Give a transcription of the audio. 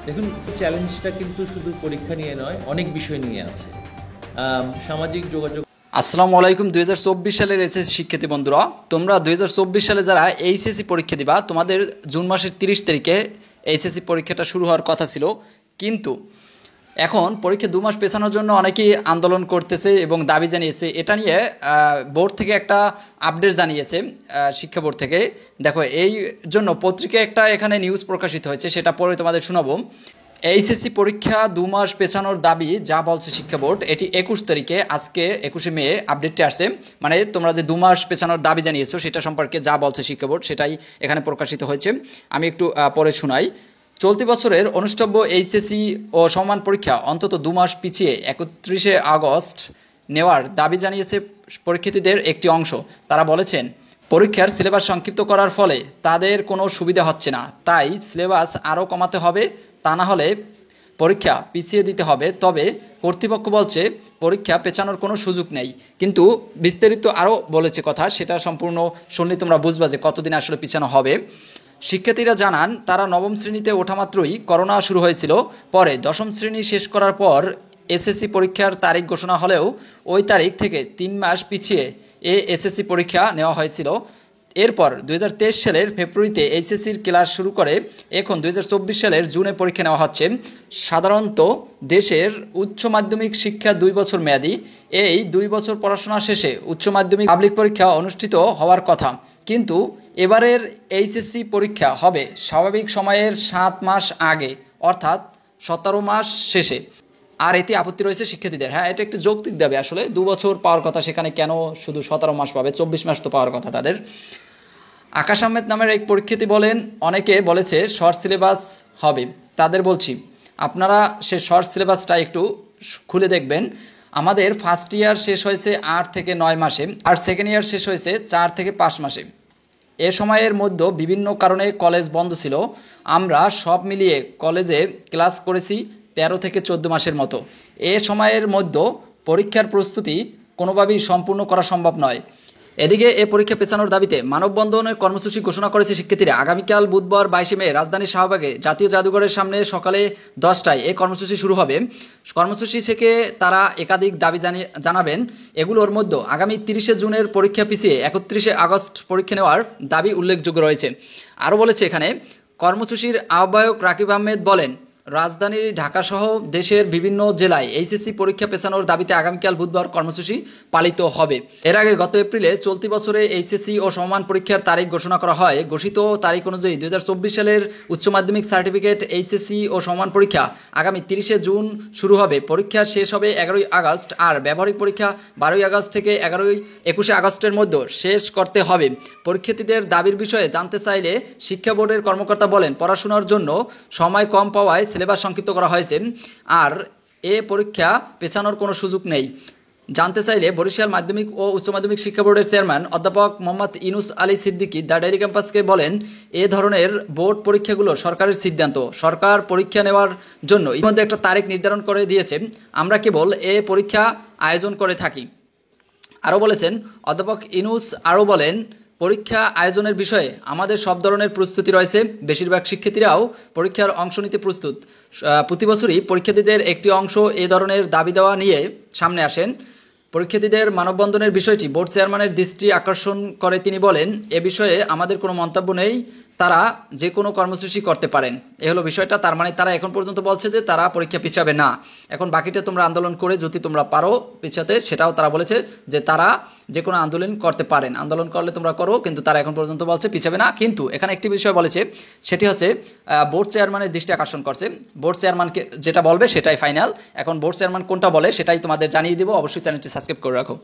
দেখুন, চ্যালেঞ্জটা কিন্তু শুধু পরীক্ষা নিয়ে নয়, অনেক বিষয় নিয়ে আছে। সামাজিক যোগাযোগ। আসসালামু আলাইকুম। 2024 সালের এসএসসি শিক্ষার্থী বন্ধুরা, তোমরা 2024 সালে যারা এইচএসসি পরীক্ষা দিবা, তোমাদের জুন মাসের 30 তারিখে এইচএসসি পরীক্ষাটা শুরু হওয়ার কথা ছিল। কিন্তু এখন পরীক্ষা 2 মাস পেছানোর জন্য অনেকেই আন্দোলন করতেছে এবং দাবি জানিয়েছে। এটা নিয়ে বোর্ড থেকে একটা আপডেট জানিয়েছে, শিক্ষা বোর্ড থেকে। দেখো, এই জন্য পত্রিকায় একটা এখানে নিউজ প্রকাশিত হয়েছে, সেটা পরে তোমাদের শোনাবো। এইচএসসি পরীক্ষা 2 মাস পেছানোর দাবি যা বলছে শিক্ষা বোর্ড, এটি 21 তারিখে, আজকে 21শে মে আপডেটটি আসছে। মানে তোমরা যে 2 মাস পেছানোর দাবি জানিয়েছো সেটা সম্পর্কে যা বলছে শিক্ষা বোর্ড সেটাই এখানে প্রকাশিত হয়েছে। আমি একটু পরে শোনাই। চলতি বছরের অনুষ্ঠব্য এইচএসসি ও সমমান পরীক্ষা অন্তত 2 মাস পিছিয়ে 31শে আগস্ট নেওয়ার দাবি জানিয়েছে পরীক্ষার্থীদের একটি অংশ। তারা বলেছেন, পরীক্ষার সিলেবাস সংক্ষিপ্ত করার ফলে তাদের কোনো সুবিধা হচ্ছে না, তাই সিলেবাস আরও কমাতে হবে, তা না হলে পরীক্ষা পিছিয়ে দিতে হবে। তবে কর্তৃপক্ষ বলছে পরীক্ষা পেছানোর কোনো সুযোগ নেই। কিন্তু বিস্তারিত আরও বলেছে কথা, সেটা সম্পূর্ণ শুনলে তোমরা বুঝবা যে কতদিন আসলে পিছানো হবে। শিক্ষার্থীরা জানান, তারা নবম শ্রেণীতে ওঠা মাত্রই করোনা শুরু হয়েছিল। পরে 10ম শ্রেণী শেষ করার পর এসএসসি পরীক্ষার তারিখ ঘোষণা হলেও ওই তারিখ থেকে 3 মাস পিছিয়ে এসএসসি পরীক্ষা নেওয়া হয়েছিল। এরপর 2023 সালের ফেব্রুয়ারিতে এইচএসসির ক্লাস শুরু করে এখন 2024 সালের জুনে পরীক্ষা নেওয়া হচ্ছে। সাধারণত দেশের উচ্চ মাধ্যমিক শিক্ষা 2 বছর মেয়াদী। এই 2 বছর পড়াশোনা শেষে উচ্চ মাধ্যমিক পাবলিক পরীক্ষা অনুষ্ঠিত হওয়ার কথা। কিন্তু এবারের এইচএসসি পরীক্ষা হবে স্বাভাবিক সময়ের 7 মাস আগে, অর্থাৎ 17 মাস শেষে। আর এতে আপত্তি রয়েছে শিক্ষার্থীদের। হ্যাঁ, এটা একটি যৌক্তিক দাবি। আসলে 2 বছর পাওয়ার কথা, সেখানে কেন শুধু 17 মাস পাবে? 24 মাস তো পাওয়ার কথা তাদের। আকাশ আহমেদ নামের এক পরীক্ষার্থী বলেন, অনেকে বলেছে শর্ট সিলেবাস হবে। তাদের বলছি, আপনারা সে শর্ট সিলেবাসটা একটু খুলে দেখবেন। আমাদের ফার্স্ট ইয়ার শেষ হয়েছে 8 থেকে 9 মাসে, আর সেকেন্ড ইয়ার শেষ হয়েছে 4 থেকে 5 মাসে। এ সময়ের মধ্যে বিভিন্ন কারণে কলেজ বন্ধ ছিল। আমরা সব মিলিয়ে কলেজে ক্লাস করেছি 13 থেকে 14 মাসের মতো। এ সময়ের মধ্যে পরীক্ষার প্রস্তুতি কোনোভাবেই সম্পূর্ণ করা সম্ভব নয়। এদিকে এ পরীক্ষা পেছানোর দাবিতে মানববন্ধনের কর্মসূচি ঘোষণা করেছে শিক্ষার্থীরা। আগামীকাল বুধবার 22শে মে রাজধানীর শাহবাগে জাতীয় জাদুঘরের সামনে সকালে 10টায় এই কর্মসূচি শুরু হবে। কর্মসূচি থেকে তারা একাধিক দাবি জানাবেন। এগুলোর মধ্যে আগামী 30শে জুনের পরীক্ষা পিছিয়ে 31শে আগস্ট পরীক্ষা নেওয়ার দাবি উল্লেখযোগ্য রয়েছে। আরও বলেছে এখানে, কর্মসূচির আহ্বায়ক রাকিব আহমেদ বলেন, রাজধানী ঢাকাসহ দেশের বিভিন্ন জেলায় এইচএসসি পরীক্ষা পেছানোর দাবিতে আগামীকাল বুধবার কর্মসূচি পালিত হবে। এর আগে গত এপ্রিলে চলতি বছরে এইচএসসি ও সমমান পরীক্ষার তারিখ ঘোষণা করা হয়। ঘোষিত তারিখ অনুযায়ী 2024 সালের উচ্চ মাধ্যমিক সার্টিফিকেট এইচএসসি ও সমমান পরীক্ষা আগামী 30শে জুন শুরু হবে। পরীক্ষা শেষ হবে 11ই আগস্ট, আর ব্যবহারিক পরীক্ষা 12ই আগস্ট থেকে 21শে আগস্টের মধ্যে শেষ করতে হবে। পরীক্ষার্থীদের দাবির বিষয়ে জানতে চাইলে শিক্ষা বোর্ডের কর্মকর্তা বলেন, পড়াশোনার জন্য সময় কম পাওয়ায় সিলেবাস সংক্ষিপ্ত করা হয়েছে, আর এ পরীক্ষা পেছানোর কোনো সুযোগ নেই। জানতে চাইলে বরিশাল মাধ্যমিক ও উচ্চ মাধ্যমিক শিক্ষা বোর্ডের চেয়ারম্যান অধ্যাপক মোহাম্মদ ইনুস আলী সিদ্দিকী দ্য ডেইলি ক্যাম্পাসকে বলেন, এ ধরনের বোর্ড পরীক্ষাগুলো সরকারের সিদ্ধান্ত। সরকার পরীক্ষা নেওয়ার জন্য ইতিমধ্যে একটা তারিখ নির্ধারণ করে দিয়েছে, আমরা কেবল এ পরীক্ষা আয়োজন করে থাকি। আরও বলেছেন অধ্যাপক ইনুস, আরও বলেন, পরীক্ষা আয়োজনের বিষয়ে আমাদের সব ধরনের প্রস্তুতি রয়েছে। বেশিরভাগ শিক্ষার্থীরাও পরীক্ষার অংশ নিতে প্রস্তুত। প্রতি বছরই পরীক্ষার্থীদের একটি অংশ এ ধরনের দাবি দেওয়া নিয়ে সামনে আসেন। পরীক্ষার্থীদের মানববন্ধনের বিষয়টি বোর্ড চেয়ারম্যানের দৃষ্টি আকর্ষণ করে তিনি বলেন, এ বিষয়ে আমাদের কোনো মন্তব্য নেই, তারা যে কোনো কর্মসূচি করতে পারেন। এ হলো বিষয়টা। তার মানে তারা এখন পর্যন্ত বলছে যে তারা পরীক্ষা পিছাবে না। এখন বাকিটা তোমরা আন্দোলন করে যদি তোমরা পারো পিছাতে, সেটাও তারা বলেছে যে তারা যে কোনো আন্দোলন করতে পারেন। আন্দোলন করলে তোমরা করো, কিন্তু তারা এখন পর্যন্ত বলছে পিছাবে না। কিন্তু এখানে একটি বিষয় বলেছে, সেটি হচ্ছে বোর্ড চেয়ারম্যানের দৃষ্টি আকর্ষণ করছে। বোর্ড চেয়ারম্যানকে যেটা বলবে সেটাই ফাইনাল। এখন বোর্ড চেয়ারম্যান কোনটা বলে সেটাই তোমাদের জানিয়ে দেবো। অবশ্যই চ্যানেলটি সাবস্ক্রাইব করে রাখো।